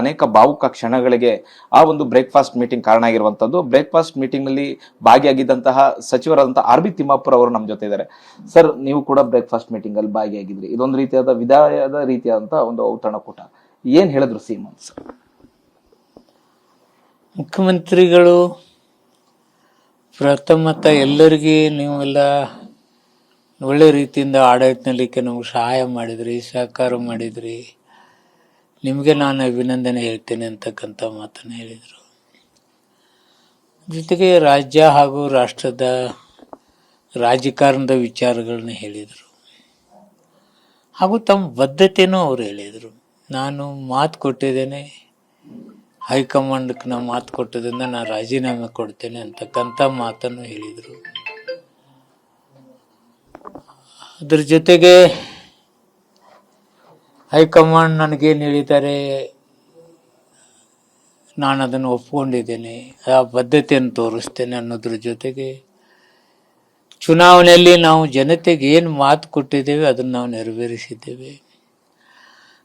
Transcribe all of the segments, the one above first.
ಅನೇಕ ಭಾವುಕ ಕ್ಷಣಗಳಿಗೆ ಆ ಒಂದು ಬ್ರೇಕ್ಫಾಸ್ಟ್ ಮೀಟಿಂಗ್ ಕಾರಣ ಆಗಿರುವಂತದ್ದು. ಬ್ರೇಕ್ಫಾಸ್ಟ್ ಮೀಟಿಂಗ್ ನಲ್ಲಿ ಭಾಗಿಯಾಗಿದ್ದಂತಹ ಸಚಿವರಾದಂತಹ ಆರ್ ಬಿ ತಿಮ್ಮಾಪುರ್ ಅವರು ನಮ್ಮ ಜೊತೆ ಇದ್ದಾರೆ. ಸರ್, ನೀವು ಕೂಡ ಬ್ರೇಕ್ಫಾಸ್ಟ್ ಮೀಟಿಂಗ್ ಅಲ್ಲಿ ಭಾಗಿಯಾಗಿದ್ರಿ. ಇದೊಂದು ರೀತಿಯಾದ ವಿದಾಯದ ರೀತಿಯಾದಂತಹ ಒಂದು ಔತಣಕೂಟ. ಏನ್ ಹೇಳಿದ್ರು ಸಿಎಂ ಸರ್? ಮುಖ್ಯಮಂತ್ರಿಗಳು ಪ್ರಥಮತ ಎಲ್ಲರಿಗೆ ನೀವೆಲ್ಲ ಒಳ್ಳೆ ರೀತಿಯಿಂದ ಆಡಳಿತ ನಡಲಿಕ್ಕೆ ನಮ್ಗೆ ಸಹಾಯ ಮಾಡಿದ್ರಿ, ಸಹಕಾರ ಮಾಡಿದ್ರಿ, ನಿಮಗೆ ನಾನು ಅಭಿನಂದನೆ ಹೇಳ್ತೇನೆ ಅಂತಕ್ಕಂಥ ಮಾತನ್ನು ಹೇಳಿದರು. ಜೊತೆಗೆ ರಾಜ್ಯ ಹಾಗೂ ರಾಷ್ಟ್ರದ ರಾಜಕಾರಣದ ವಿಚಾರಗಳನ್ನ ಹೇಳಿದರು ಹಾಗೂ ತಮ್ಮ ಬದ್ಧತೆಯೂ ಅವರು ಹೇಳಿದರು. ನಾನು ಮಾತು ಕೊಟ್ಟಿದ್ದೇನೆ, ಹೈಕಮಾಂಡ್ಗೆ ನಾನು ಮಾತು ಕೊಟ್ಟದ್ರಿಂದ ನಾನು ರಾಜೀನಾಮೆ ಕೊಡ್ತೇನೆ ಅಂತಕ್ಕಂಥ ಮಾತನ್ನು ಹೇಳಿದರು. ಅದ್ರ ಜೊತೆಗೆ ಹೈಕಮಾಂಡ್ ನನಗೇನು ಹೇಳಿದ್ದಾರೆ ನಾನು ಅದನ್ನು ಒಪ್ಕೊಂಡಿದ್ದೇನೆ, ಆ ಬದ್ಧತೆಯನ್ನು ತೋರಿಸ್ತೇನೆ ಅನ್ನೋದ್ರ ಜೊತೆಗೆ ಚುನಾವಣೆಯಲ್ಲಿ ನಾವು ಜನತೆಗೆ ಏನು ಮಾತು ಕೊಟ್ಟಿದ್ದೇವೆ ಅದನ್ನು ನಾವು ನೆರವೇರಿಸಿದ್ದೇವೆ.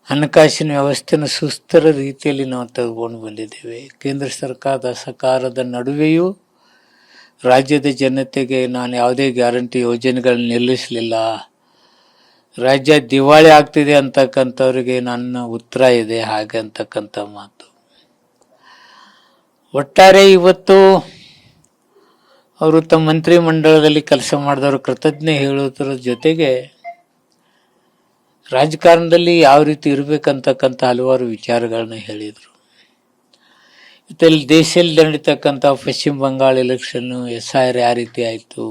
ಹಣಕಾಸಿನ ವ್ಯವಸ್ಥೆನ ಸುಸ್ಥಿರ ರೀತಿಯಲ್ಲಿ ನಾವು ತಗೊಂಡು ಬಂದಿದ್ದೇವೆ. ಕೇಂದ್ರ ಸರ್ಕಾರದ ಸಹಕಾರದ ನಡುವೆಯೂ ರಾಜ್ಯದ ಜನತೆಗೆ ನಾನು ಯಾವುದೇ ಗ್ಯಾರಂಟಿ ಯೋಜನೆಗಳನ್ನ ನಿಲ್ಲಿಸಲಿಲ್ಲ. ರಾಜ್ಯ ದಿವಾಳಿ ಆಗ್ತಿದೆ ಅಂತಕ್ಕಂಥವ್ರಿಗೆ ನನ್ನ ಉತ್ತರ ಇದೆ ಹಾಗೆ ಅಂತಕ್ಕಂಥ ಮಾತು. ಒಟ್ಟಾರೆ ಇವತ್ತು ಅವರು ತಮ್ಮ ಮಂತ್ರಿ ಮಂಡಲದಲ್ಲಿ ಕೆಲಸ ಮಾಡಿದವರು ಕೃತಜ್ಞೆ ಹೇಳೋದ್ರ ಜೊತೆಗೆ ರಾಜಕಾರಣದಲ್ಲಿ ಯಾವ ರೀತಿ ಇರಬೇಕಂತಕ್ಕಂಥ ಹಲವಾರು ವಿಚಾರಗಳನ್ನ ಹೇಳಿದರು. ಇಲ್ಲಿ ದೇಶದಲ್ಲಿ ನಡೀತಕ್ಕಂಥ ಪಶ್ಚಿಮ ಬಂಗಾಳ ಎಲೆಕ್ಷನ್ನು, SIR ಯಾವ ರೀತಿ ಆಯಿತು,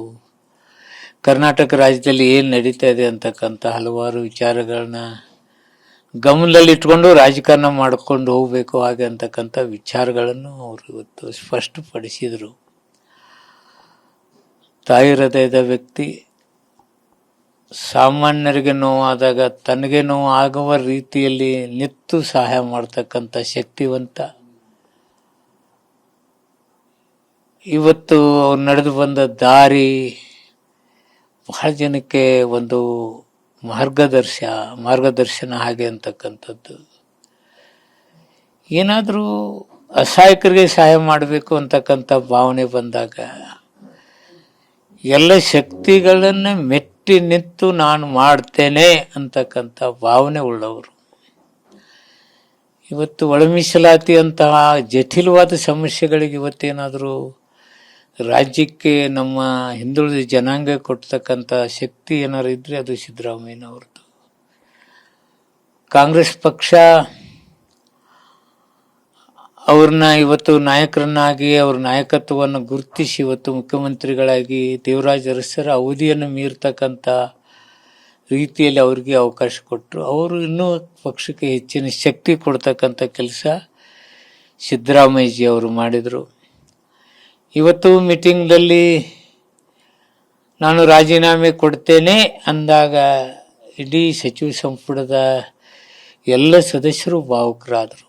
ಕರ್ನಾಟಕ ರಾಜ್ಯದಲ್ಲಿ ಏನು ನಡೀತಾ ಇದೆ ಅಂತಕ್ಕಂಥ ಹಲವಾರು ವಿಚಾರಗಳನ್ನ ಗಮನದಲ್ಲಿ ಇಟ್ಕೊಂಡು ರಾಜಕಾರಣ ಮಾಡಿಕೊಂಡು ಹೋಗಬೇಕು ಹಾಗೆ ಅಂತಕ್ಕಂಥ ವಿಚಾರಗಳನ್ನು ಅವರು ಇವತ್ತು ಸ್ಪಷ್ಟಪಡಿಸಿದರು. ತಾಯಿ ಹೃದಯದ ವ್ಯಕ್ತಿ, ಸಾಮಾನ್ಯರಿಗೆ ನೋವಾದಾಗ ತನಗೆ ನೋವು ಆಗುವ ರೀತಿಯಲ್ಲಿ ನಿಂತು ಸಹಾಯ ಮಾಡ್ತಕ್ಕಂಥ ಶಕ್ತಿವಂತ. ಇವತ್ತು ಅವ್ರು ನಡೆದು ಬಂದ ದಾರಿ ಬಹಳ ಜನಕ್ಕೆ ಒಂದು ಮಾರ್ಗದರ್ಶನ ಹಾಗೆ ಅಂತಕ್ಕಂಥದ್ದು. ಏನಾದರೂ ಅಸಹಾಯಕರಿಗೆ ಸಹಾಯ ಮಾಡಬೇಕು ಅಂತಕ್ಕಂಥ ಭಾವನೆ ಬಂದಾಗ ಎಲ್ಲ ಶಕ್ತಿಗಳನ್ನು ಮೆಟ್ಟಿ ನಿಂತು ನಾನು ಮಾಡ್ತೇನೆ ಅಂತಕ್ಕಂಥ ಭಾವನೆ ಉಳ್ಳವರು. ಇವತ್ತು ಒಳ ಮೀಸಲಾತಿ ಅಂತಹ ಜಟಿಲವಾದ ಸಮಸ್ಯೆಗಳಿಗೆ ಇವತ್ತೇನಾದರೂ ರಾಜ್ಯಕ್ಕೆ ನಮ್ಮ ಹಿಂದುಳಿದ ಜನಾಂಗ ಕೊಡ್ತಕ್ಕಂಥ ಶಕ್ತಿ ಏನಾರು ಇದ್ರೆ ಅದು ಸಿದ್ದರಾಮಯ್ಯನವ್ರದ್ದು. ಕಾಂಗ್ರೆಸ್ ಪಕ್ಷ ಅವ್ರನ್ನ ಇವತ್ತು ನಾಯಕರನ್ನಾಗಿ ಅವ್ರ ನಾಯಕತ್ವವನ್ನು ಗುರುತಿಸಿ ಇವತ್ತು ಮುಖ್ಯಮಂತ್ರಿಗಳಾಗಿ ದೇವರಾಜ ಅರಸರ ಅವಧಿಯನ್ನು ಮೀರ್ತಕ್ಕಂಥ ರೀತಿಯಲ್ಲಿ ಅವ್ರಿಗೆ ಅವಕಾಶ ಕೊಟ್ಟರು. ಅವರು ಇನ್ನೂ ಪಕ್ಷಕ್ಕೆ ಹೆಚ್ಚಿನ ಶಕ್ತಿ ಕೊಡ್ತಕ್ಕಂಥ ಕೆಲಸ ಸಿದ್ದರಾಮಯ್ಯಜಿ ಅವರು ಮಾಡಿದರು. ಇವತ್ತು ಮೀಟಿಂಗ್ನಲ್ಲಿ ನಾನು ರಾಜೀನಾಮೆ ಕೊಡ್ತೇನೆ ಅಂದಾಗ ಇಡೀ ಸಚಿವ ಸಂಪುಟದ ಎಲ್ಲ ಸದಸ್ಯರು ಭಾವುಕರಾದರು.